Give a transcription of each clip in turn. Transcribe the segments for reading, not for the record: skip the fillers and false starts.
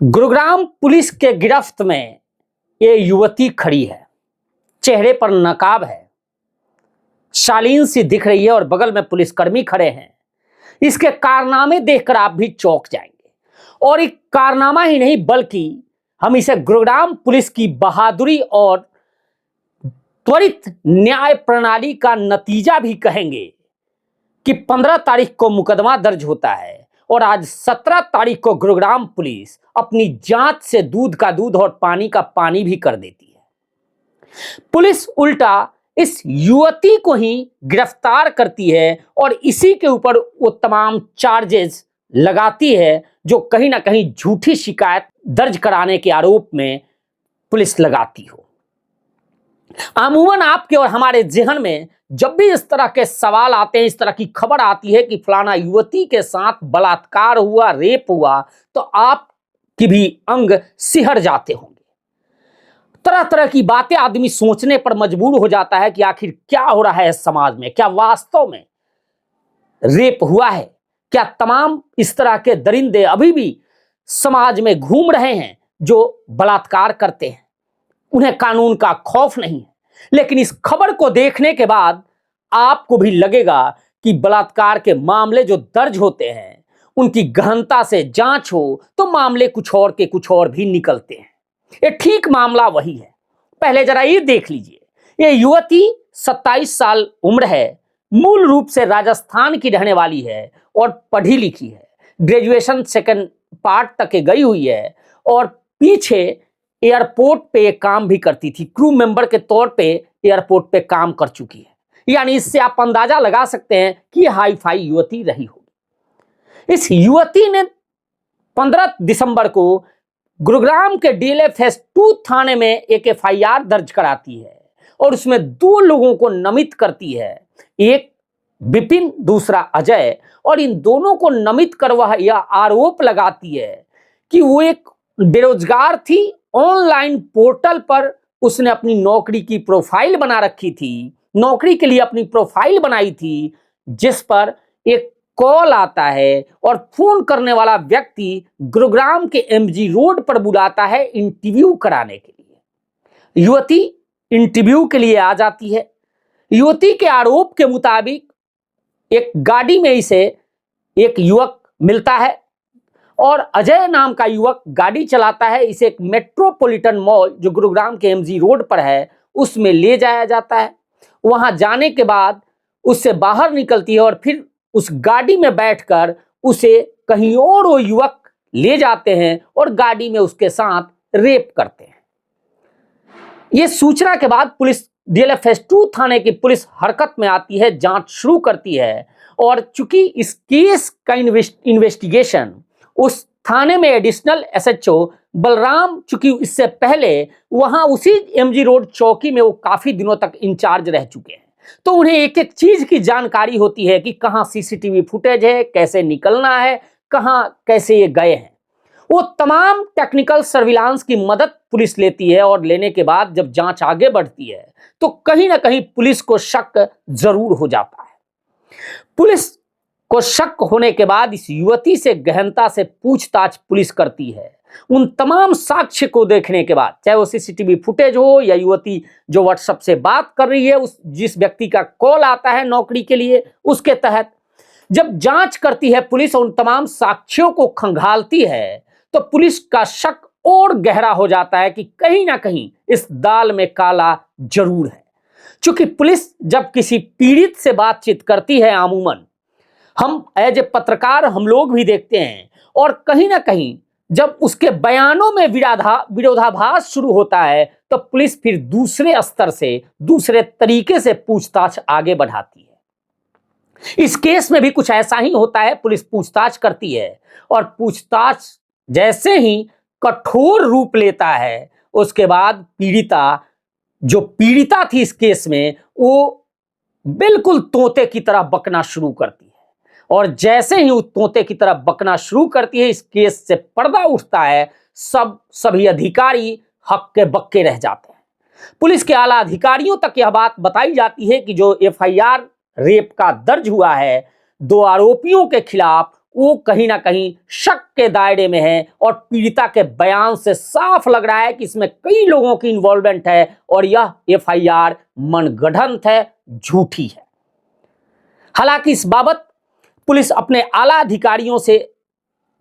Gurugram police के गिरफ्त में ये युवती खड़ी है। चेहरे पर नकाब है, शालीन सी दिख रही है और बगल में पुलिसकर्मी खड़े हैं। इसके कारनामे देखकर आप भी चौंक जाएंगे। और एक कारनामा ही नहीं बल्कि हम इसे गुरुग्राम पुलिस की बहादुरी और त्वरित न्याय प्रणाली का नतीजा भी कहेंगे कि 15 तारीख को मुकदमा दर्ज होता है और आज 17 तारीख को गुरुग्राम पुलिस अपनी जांच से दूध का दूध और पानी का पानी भी कर देती है। पुलिस उल्टा इस युवती को ही गिरफ्तार करती है और इसी के ऊपर वो तमाम चार्जेस लगाती है जो कहीं ना कहीं झूठी शिकायत दर्ज कराने के आरोप में पुलिस लगाती हो। अमूमन आपके और हमारे जहन में जब भी इस तरह के सवाल आते हैं, इस तरह की खबर आती है कि फलाना युवती के साथ बलात्कार हुआ, रेप हुआ, तो आपकी भी अंग सिहर जाते होंगे। तरह तरह की बातें आदमी सोचने पर मजबूर हो जाता है कि आखिर क्या हो रहा है समाज में। क्या वास्तव में रेप हुआ है? क्या तमाम इस तरह के दरिंदे अभी भी समाज में घूम रहे हैं जो बलात्कार करते हैं? उन्हें कानून का खौफ नहीं है। लेकिन इस खबर को देखने के बाद आपको भी लगेगा कि बलात्कार के मामले जो दर्ज होते हैं उनकी गहनता से जांच हो तो मामले कुछ और के कुछ और भी निकलते हैं। ये ठीक मामला वही है। पहले जरा ये देख लीजिए, ये युवती 27 साल उम्र है, मूल रूप से राजस्थान की रहने वाली है और पढ़ी लिखी है। ग्रेजुएशन सेकंड पार्ट तक के गई हुई है और पीछे एयरपोर्ट पे काम भी करती थी। क्रू मेंबर के तौर पे एयरपोर्ट पे काम कर चुकी है। यानी इससे आप अंदाजा लगा सकते हैं कि हाई फाई युवती रही होगी। इस युवती ने 15 दिसंबर को गुरुग्राम के डीएलए फेज 2 थाने में एक एफआईआर दर्ज कराती है और उसमें 2 लोगों को नमित करती है, एक विपिन, दूसरा अजय। और इन दोनों को नमित कर वह यह आरोप लगाती है कि वो एक बेरोजगार थी। ऑनलाइन पोर्टल पर उसने अपनी नौकरी की प्रोफाइल बना रखी थी, नौकरी के लिए अपनी प्रोफाइल बनाई थी, जिस पर एक कॉल आता है और फोन करने वाला व्यक्ति गुरुग्राम के एमजी रोड पर बुलाता है इंटरव्यू कराने के लिए। युवती इंटरव्यू के लिए आ जाती है। युवती के आरोप के मुताबिक एक गाड़ी में इसे एक युवक मिलता है और अजय नाम का युवक गाड़ी चलाता है। इसे एक मेट्रोपॉलिटन मॉल जो गुरुग्राम के एमजी रोड पर है उसमें ले जाया जाता है। वहां जाने के बाद उससे बाहर निकलती है और फिर उस गाड़ी में बैठकर उसे कहीं और वो युवक ले जाते हैं और गाड़ी में उसके साथ रेप करते हैं। ये सूचना के बाद पुलिस डीएलए फेज 2 थाने की पुलिस हरकत में आती है, जांच शुरू करती है। और चूंकि इस केस का इन्वेस्टिगेशन उस थाने में एडिशनल एसएचओ बलराम, चूंकि इससे पहले वहां उसी एमजी रोड चौकी में वो काफी दिनों तक इंचार्ज रह चुके हैं, तो उन्हें एक एक चीज की जानकारी होती है कि कहां सीसीटीवी फुटेज है, कैसे निकलना है, कहां कैसे ये गए हैं। वो तमाम टेक्निकल सर्विलांस की मदद पुलिस लेती है और लेने के बाद जब जांच आगे बढ़ती है तो कहीं ना कहीं पुलिस को शक जरूर हो जाता है। पुलिस को शक होने के बाद इस युवती से गहनता से पूछताछ पुलिस करती है। उन तमाम साक्ष्य को देखने के बाद, चाहे वो सीसीटीवी फुटेज हो या युवती जो व्हाट्सएप से बात कर रही है, उस जिस व्यक्ति का कॉल आता है नौकरी के लिए, उसके तहत जब जांच करती है पुलिस, उन तमाम साक्ष्यों को खंगालती है तो पुलिस का शक और गहरा हो जाता है कि कहीं ना कहीं इस दाल में काला जरूर है। चूंकि पुलिस जब किसी पीड़ित से बातचीत करती है, अमूमन हम एज ए पत्रकार हम लोग भी देखते हैं, और कहीं ना कहीं जब उसके बयानों में विरोधाभास शुरू होता है तो पुलिस फिर दूसरे स्तर से, दूसरे तरीके से पूछताछ आगे बढ़ाती है। इस केस में भी कुछ ऐसा ही होता है। पुलिस पूछताछ करती है और पूछताछ जैसे ही कठोर रूप लेता है, उसके बाद पीड़िता थी इस केस में, वो बिल्कुल तोते की तरह बकना शुरू करती है। और जैसे ही वो तोते की तरह बकना शुरू करती है, इस केस से पर्दा उठता है। सभी अधिकारी हक्के बक्के रह जाते हैं। पुलिस के आला अधिकारियों तक यह बात बताई जाती है कि जो एफआईआर रेप का दर्ज हुआ है 2 आरोपियों के खिलाफ, वो कहीं ना कहीं शक के दायरे में है और पीड़िता के बयान से साफ लग रहा है कि इसमें कई लोगों की इन्वॉल्वमेंट है और यह एफआईआर मनगढ़ंत है, झूठी है। हालांकि इस बाबत पुलिस अपने आला अधिकारियों से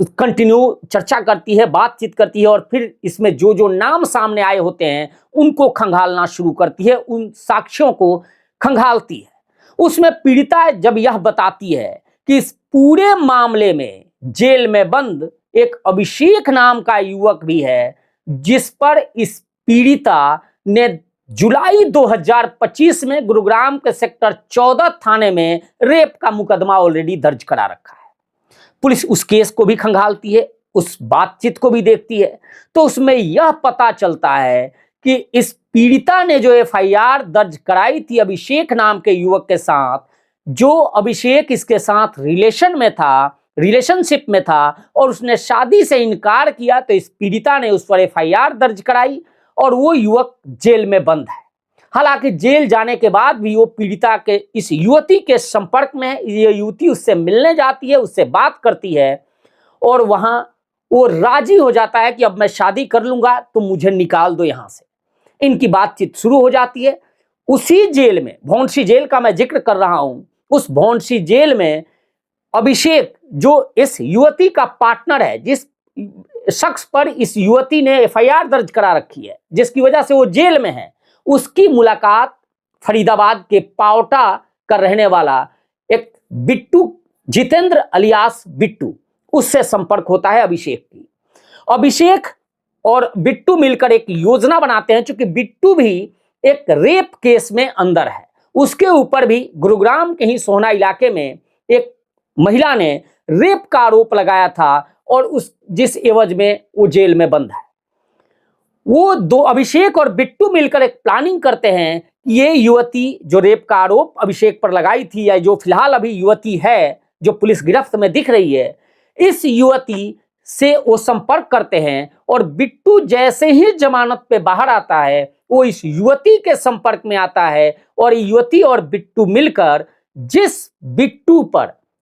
कंटिन्यू चर्चा करती है, बातचीत करती है और फिर इसमें जो जो नाम सामने आए होते हैं उनको खंगालना शुरू करती है, उन साक्ष्यों को खंगालती है। उसमें पीड़िता जब यह बताती है कि इस पूरे मामले में जेल में बंद एक अभिषेक नाम का युवक भी है, जिस पर इस पीड़िता ने जुलाई 2025 में गुरुग्राम के सेक्टर 14 थाने में रेप का मुकदमा ऑलरेडी दर्ज करा रखा है। पुलिस उस केस को भी खंगालती है, उस बातचीत को भी देखती है, तो उसमें यह पता चलता है कि इस पीड़िता ने जो एफआईआर दर्ज कराई थी अभिषेक नाम के युवक के साथ, जो अभिषेक इसके साथ रिलेशनशिप में था और उसने शादी से इनकार किया, तो इस पीड़िता ने उस पर एफआईआर दर्ज कराई और वो युवक जेल में बंद है। हालांकि जेल जाने के बाद भी वो पीड़िता के इस युवती के संपर्क में है। ये युवती उससे मिलने जाती है, उससे बात करती है और वहां वो राजी हो जाता है कि अब मैं शादी कर लूंगा, तो मुझे निकाल दो यहां से। इनकी बातचीत शुरू हो जाती है। उसी जेल में, भौंडसी जेल का मैं जिक्र कर रहा हूं, उस भौंडसी जेल में अभिषेक जो इस युवती का पार्टनर है, जिस शख्स पर इस युवती ने एफआईआर दर्ज करा रखी है, जिसकी वजह से वो जेल में है, उसकी मुलाकात फरीदाबाद के पावटा का रहने वाला एक बिट्टू, जितेंद्र अलियास बिट्टू, उससे संपर्क होता है अभिषेक की। अभिषेक और बिट्टू मिलकर एक योजना बनाते हैं, क्योंकि बिट्टू भी एक रेप केस में अंदर है। उसके ऊपर भी गुरुग्राम के ही सोहना इलाके में एक महिला ने रेप का आरोप लगाया था और जिस एवज में वो जेल में बंद है। वो दो, अभिषेक और बिट्टू मिलकर एक प्लानिंग करते हैं कि ये युवती जो रेप का आरोप अभिषेक पर लगाई थी, या जो फिलहाल अभी युवती है जो पुलिस गिरफ्त में दिख रही है, इस युवती से वो संपर्क करते हैं और बिट्टू जैसे ही जमानत पे बाहर आता है, वो इस युवती के संपर्क में आता है और युवती और बिट्टू मिलकर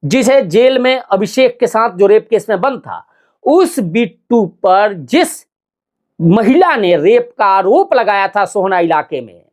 जिसे जेल में अभिषेक के साथ जो रेप केस में बंद था, उस बिट्टू पर जिस महिला ने रेप का आरोप लगाया था सोहना इलाके में,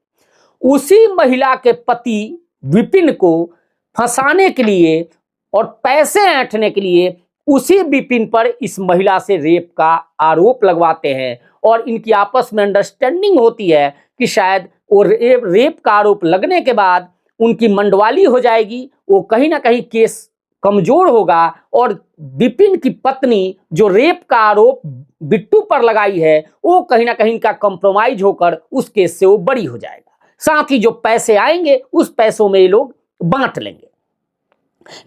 उसी महिला के पति विपिन को फंसाने के लिए और पैसे ऐंठने के लिए उसी विपिन पर इस महिला से रेप का आरोप लगवाते हैं। और इनकी आपस में अंडरस्टैंडिंग होती है कि शायद वो रेप का आरोप लगने के बाद उनकी मंडवाली हो जाएगी, वो कहीं ना कहीं केस कमजोर होगा और विपिन की पत्नी जो रेप का आरोप बिट्टू पर लगाई है, वो कहीं ना कहीं का कंप्रोमाइज होकर उस केस से वो बरी हो जाएगा। साथ ही जो पैसे आएंगे उस पैसों में ये लोग बांट लेंगे।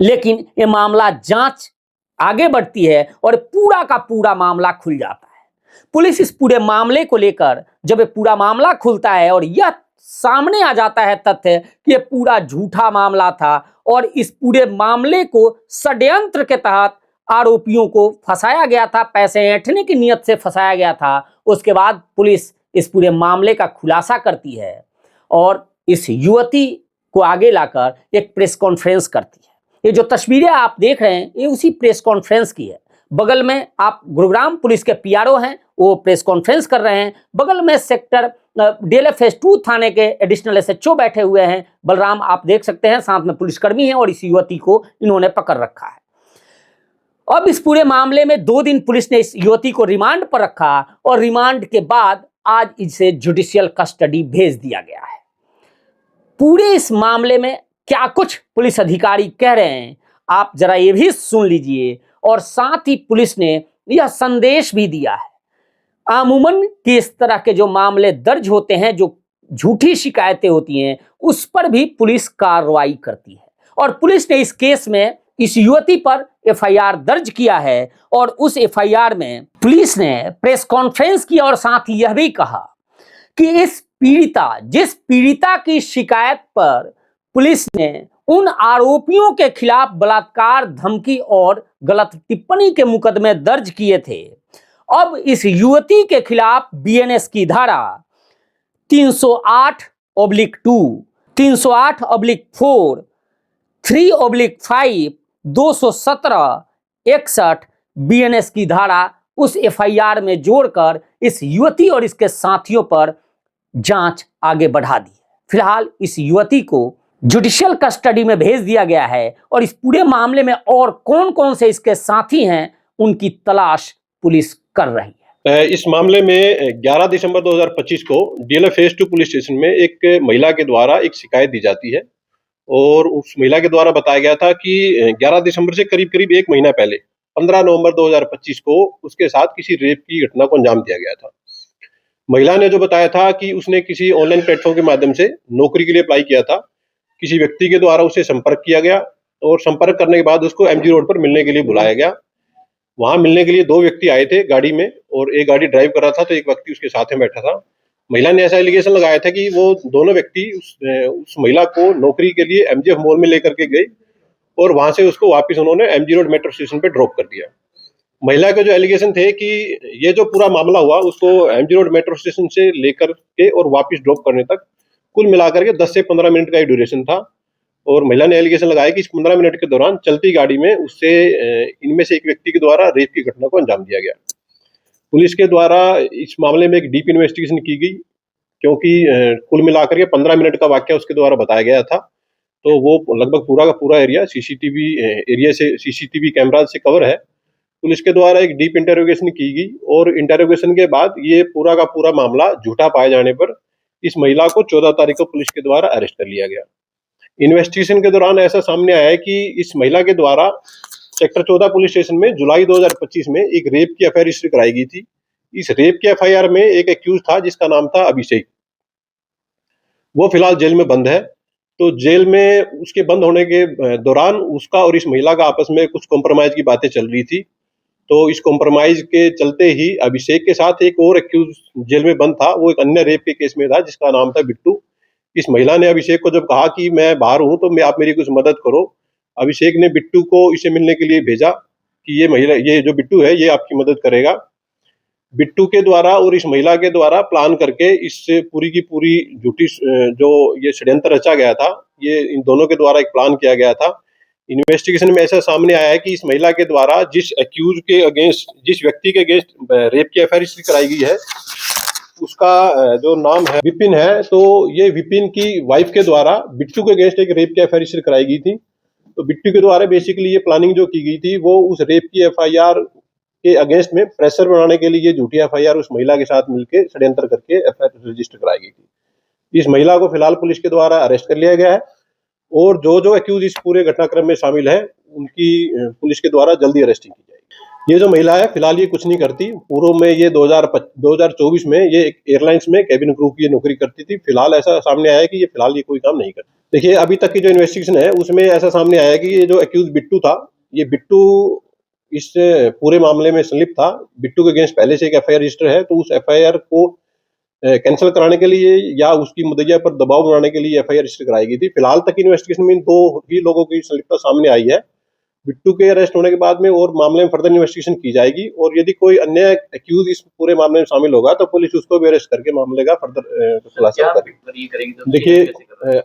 लेकिन ये मामला, जांच आगे बढ़ती है और पूरा का पूरा मामला खुल जाता है। पुलिस इस पूरे मामले को लेकर, जब ये पूरा मामला खुलता है और यह सामने आ जाता है तथ्य कि ये पूरा झूठा मामला था और इस पूरे मामले को षड्यंत्र के तहत आरोपियों को फंसाया गया था, पैसे ऐंठने की नीयत से फंसाया गया था, उसके बाद पुलिस इस पूरे मामले का खुलासा करती है और इस युवती को आगे लाकर एक प्रेस कॉन्फ्रेंस करती है। ये जो तस्वीरें आप देख रहे हैं, ये उसी प्रेस कॉन्फ्रेंस की है। बगल में आप गुरुग्राम पुलिस के पीआरओ हैं, वो प्रेस कॉन्फ्रेंस कर रहे हैं। बगल में सेक्टर डीएलएफ 2 थाने के एडिशनल एसएचओ बैठे हुए हैं, बलराम, आप देख सकते हैं, साथ में पुलिसकर्मी हैं और इस युवती को इन्होंने पकड़ रखा है। अब इस पूरे मामले में 2 दिन पुलिस ने इस युवती को रिमांड पर रखा और रिमांड के बाद आज इसे जुडिशियल कस्टडी भेज दिया गया है। पूरे इस मामले में क्या कुछ पुलिस अधिकारी कह रहे हैं, आप जरा ये भी सुन लीजिए। और साथ ही पुलिस ने यह संदेश भी दिया है, आमूमन कि इस तरह के जो मामले दर्ज होते हैं, जो झूठी शिकायतें होती हैं, उस पर भी पुलिस कार्रवाई करती है। और पुलिस ने इस केस में इस युवती पर एफआईआर दर्ज किया है और उस एफआईआर में पुलिस ने प्रेस कॉन्फ्रेंस की और साथ ही यह भी कहा कि जिस पीड़िता की शिकायत पर पुलिस ने उन आरोपियों के खिलाफ बलात्कार, धमकी और गलत टिप्पणी के मुकदमे दर्ज किए थे, अब इस युवती के खिलाफ बीएनएस की धारा 308/2, 308/4, 3/5, 217, 61 बीएनएस की धारा उस एफआईआर में जोड़कर इस युवती और इसके साथियों पर जांच आगे बढ़ा दी। फिलहाल इस युवती को जुडिशियल कस्टडी में भेज दिया गया है और इस पूरे मामले में और कौन कौन से इसके साथी हैं उनकी तलाश पुलिस कर रही है। इस मामले में 11 दिसंबर 2025 को डीएलएफ फेज 2 पुलिस स्टेशन में एक महिला के द्वारा एक शिकायत दी जाती है और उस महिला के द्वारा बताया गया था कि 11 दिसंबर से करीब करीब एक महीना पहले 15 नवंबर 2025 को उसके साथ किसी रेप की घटना को अंजाम दिया गया था। महिला ने जो बताया था कि उसने किसी ऑनलाइन प्लेटफॉर्म के माध्यम से नौकरी के लिए अप्लाई किया था। किसी व्यक्ति के द्वारा उसे संपर्क किया गया और संपर्क करने के बाद उसको एमजी रोड पर मिलने के लिए बुलाया गया। वहां मिलने के लिए 2 व्यक्ति आए थे गाड़ी में और एक गाड़ी ड्राइव कर रहा था तो एक व्यक्ति उसके साथ में बैठा था। महिला ने ऐसा एलिगेशन लगाया था कि वो दोनों व्यक्ति उस महिला को नौकरी के लिए एमजीएफ मॉल में लेकर के गए और वहां से उसको वापस उन्होंने एमजी रोड मेट्रो स्टेशन पे ड्रॉप कर दिया। महिला के जो एलिगेशन थे कि ये जो पूरा मामला हुआ उसको एमजी रोड मेट्रो स्टेशन से लेकर के और वापस ड्रॉप करने तक कुल मिलाकर के 10 से 15 मिनट का ड्यूरेशन था और महिला ने एलिगेशन लगाया कि इस 15 मिनट के दौरान चलती गाड़ी में उससे इनमें से एक व्यक्ति के द्वारा रेप की घटना को अंजाम दिया गया। पुलिस के द्वारा इस मामले में एक डीप इन्वेस्टिगेशन की गई क्योंकि कुल मिलाकर के 15 मिनट का वाक्य उसके द्वारा बताया गया था तो वो लगभग पूरा का पूरा एरिया सीसीटीवी कैमराज से कवर है। पुलिस के द्वारा एक डीप इंटरोगेशन की गई और इंटरोगेशन के बाद ये पूरा का पूरा मामला झूठा पाए जाने पर इस महिला को 14 तारीख को पुलिस के द्वारा अरेस्ट कर लिया गया। इन्वेस्टिगेशन के दौरान ऐसा सामने आया है कि इस महिला के द्वारा सेक्टर 14 पुलिस स्टेशन में जुलाई 2025 में एक रेप की एफआईआर रजिस्टर कराई गई थी। इस रेप की एफआईआर में एक एक्यूज था जिसका नाम था अभिषेक। वो फिलहाल जेल में बंद है। तो जेल में उसके बंद होने के दौरान उसका और इस महिला का आपस में कुछ कॉम्प्रोमाइज की बातें चल रही थी। तो इस कॉम्प्रोमाइज के चलते ही अभिषेक के साथ एक और एक्यूज जेल में बंद था, वो एक अन्य रेप के केस में था जिसका नाम था बिट्टू। इस महिला ने अभिषेक को जब कहा कि मैं बाहर हूं तो आप मेरी कुछ मदद करो, अभिषेक ने बिट्टू को इसे मिलने के लिए भेजा कि ये जो बिट्टू है ये आपकी मदद करेगा। बिट्टू के द्वारा और इस महिला के द्वारा प्लान करके इससे पूरी की पूरी झूठी जो ये षड्यंत्र रचा गया था, ये इन दोनों के द्वारा एक प्लान किया गया था। इन्वेस्टिगेशन में ऐसा सामने आया है कि इस महिला के द्वारा जिस एक्यूज के अगेंस्ट, जिस व्यक्ति के अगेंस्ट रेप की एफआईआर रजिस्टर कराई गई है उसका जो नाम है विपिन है, तो ये विपिन की वाइफ के द्वारा बिट्टू के अगेंस्ट एक रेप की एफआईआर रजिस्टर कराई गई थी। तो बिट्टू के द्वारा बेसिकली ये प्लानिंग जो की गई थी वो उस रेप की एफआईआर के अगेंस्ट में प्रेशर बनाने के लिए ये झूठी एफआईआर उस महिला के साथ मिलकर षड्यंत्र करके एफआईआर रजिस्टर कराई गई थी। इस महिला को फिलहाल पुलिस के द्वारा अरेस्ट कर लिया गया है और जो एक्यूज इस पूरे घटनाक्रम में शामिल है उनकी पुलिस के द्वारा जल्दी अरेस्टिंग की जाएगी। ये जो महिला है फिलहाल ये कुछ नहीं करती। पूर्व में ये 2024 में ये एक एयरलाइंस में कैबिन क्रू की नौकरी करती थी। फिलहाल ऐसा सामने आया है कि ये फिलहाल ये कोई काम नहीं करती। देखिए अभी तक की जो इन्वेस्टिगेशन है उसमें ऐसा सामने आया है कि ये जो एक्यूज बिट्टू था, ये बिट्टू इस पूरे मामले में संलिप्त था। बिट्टू के अगेंस्ट पहले से एक एफआईआर रजिस्टर है, तो उस एफआईआर को कैंसिल कराने के लिए या उसकी मुद्दइया पर दबाव बनाने के लिए एफआईआर रजिस्टर कराई गई थी। फिलहाल तक इन्वेस्टिगेशन में 2 ही लोगों की संलिप्तता सामने आई है। बिट्टू के अरेस्ट होने के बाद में और मामले में फर्दर इन्वेस्टिगेशन की जाएगी और यदि कोई अन्य एक्यूज इस पूरे मामले में शामिल होगा तो पुलिस उसको भी अरेस्ट करके मामले का फर्दर खुलासा करेगी। देखिए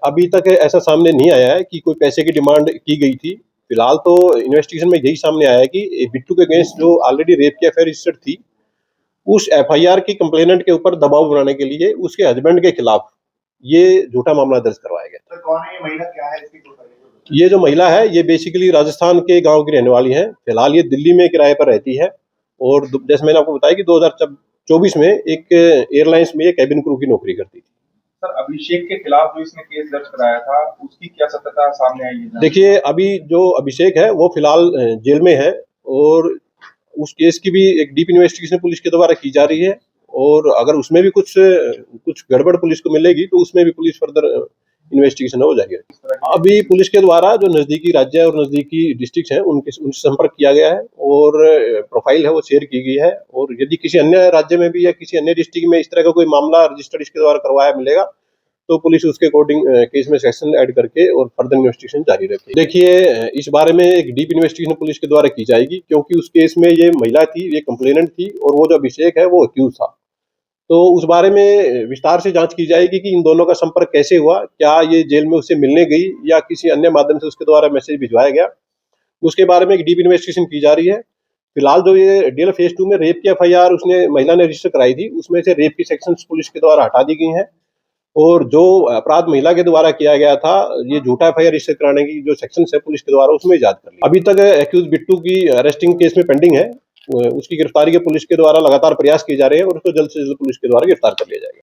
अभी तक ऐसा सामने नहीं आया है कि कोई पैसे की डिमांड की गई थी। फिलहाल तो इन्वेस्टिगेशन में यही सामने आया है कि बिट्टू के अगेंस्ट जो ऑलरेडी रेप की एफआईआर रजिस्टर्ड थी, उस एफआईआर की कंप्लेनेंट के ऊपर दबाव बनाने के लिए उसके हस्बैंड के खिलाफ ये झूठा मामला दर्ज करवाया गया। तो कौन है ये महिला, क्या है इसकी? ये जो महिला है ये बेसिकली राजस्थान के गांव की रहने वाली है। फिलहाल ये दिल्ली में किराए पर रहती है और जैसे मैंने आपको बताया कि 2024 में एक एयरलाइंस में ये कैबिन क्रू की नौकरी करती थी। सर अभिषेक के खिलाफ जो इसने केस दर्ज कराया था उसकी क्या सत्यता सामने आई है? देखिए अभी जो अभिषेक है वो फिलहाल जेल में है और उस केस की भी एक डीप इन्वेस्टिगेशन पुलिस के द्वारा की जा रही है और अगर उसमें भी कुछ गड़बड़ पुलिस को मिलेगी तो उसमें भी पुलिस फर्दर इन्वेस्टिगेशन हो जाएगी। अभी पुलिस के द्वारा जो नजदीकी राज्य और नजदीकी डिस्ट्रिक्ट हैं उनसे संपर्क किया गया है और प्रोफाइल है वो शेयर की गई है और यदि किसी अन्य राज्य में भी या किसी अन्य डिस्ट्रिक्ट में इस तरह का कोई मामला रजिस्टर्ड इसके द्वारा करवाया मिलेगा तो पुलिस उसके अकॉर्डिंग केस में सेक्शन ऐड करके और फर्दर इन्वेस्टिगेशन जारी रखेगी। देखिए इस बारे में एक डीप इन्वेस्टिगेशन पुलिस के द्वारा की जाएगी क्योंकि उस केस में ये महिला थी, ये कंप्लेनेंट थी और वो जो अभिषेक है वो अक्यूज था। तो उस बारे में विस्तार से जांच की जाएगी कि इन दोनों का संपर्क कैसे हुआ, क्या ये जेल में उससे मिलने गई या किसी अन्य माध्यम से उसके द्वारा मैसेज भिजवाया गया। उसके बारे में एक डीप इन्वेस्टिगेशन की जा रही है। फिलहाल जो ये डीएल फेज 2 में रेप की एफआईआर उसने महिला ने रजिस्टर कराई थी, उसमें से रेप की सेक्शंस पुलिस के द्वारा हटा दी गई हैं और जो अपराध महिला के द्वारा किया गया था, ये झूठा एफआईआर रजिस्टर कराने की जो सेक्शन है पुलिस के द्वारा, उसमें इजाद कर लिया। अभी तक एक्यूज बिट्टू की अरेस्टिंग केस में पेंडिंग है, उसकी गिरफ्तारी के पुलिस के द्वारा लगातार प्रयास किए जा रहे हैं और उसको जल्द से जल्द पुलिस के द्वारा गिरफ्तार कर लिया जाएगा।